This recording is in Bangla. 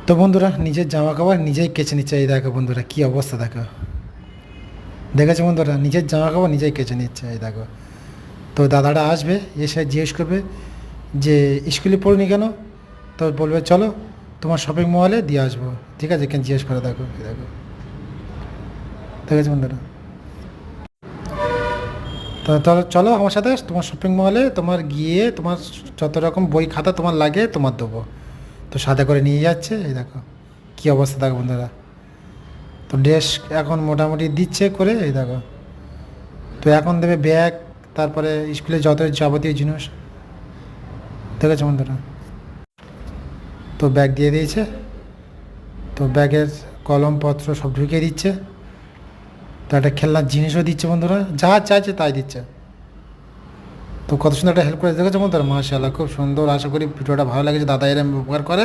তো বন্ধুরা নিজের জামা কাপড় নিজেই কেচে নিচ্ছে। এই দেখো বন্ধুরা কী অবস্থা দেখো, দেখেছো বন্ধুরা নিজের জামা কাপড় নিজেই কেচে নিচ্ছে। এই দেখো, তো দাদাটা আসবে, এসে জিজ্ঞেস করবে যে স্কুলে পড়ুনি কেন, তো বলবে চলো তোমার শপিং মলে দিয়ে আসবো। ঠিক আছে, কেন জিজ্ঞেস করে দেখো। এই দেখো, দেখেছো বন্ধুরা। তো চলো চলো আমার সাথে তোমার শপিং মলে, তোমার গিয়ে তোমার যত রকম বই খাতা তোমার লাগে তোমার দেবো। তো সাথে করে নিয়ে যাচ্ছে। এই দেখো কী অবস্থা দেখো বন্ধুরা। তো ড্রেস এখন মোটামুটি দিচ্ছে করে। এই দেখো, তো এখন দেবে ব্যাগ, তারপরে স্কুলে যত যাবতীয় জিনিস। দেখেছো বন্ধুরা, তো ব্যাগ দিয়ে দিয়েছে। তো ব্যাগের কলমপত্র সব ঢুকিয়ে দিচ্ছে। তো একটা খেলনার জিনিসও দিচ্ছে বন্ধুরা, যা চাইছে তাই দিচ্ছে। তো কত সুন্দর একটা হেল্প করে, দেখেছো বন্ধুরা, মাশাআল্লাহ খুব সুন্দর। আশা করি ভিডিওটা ভালো লেগেছে, দাদা এরম উপকার করে।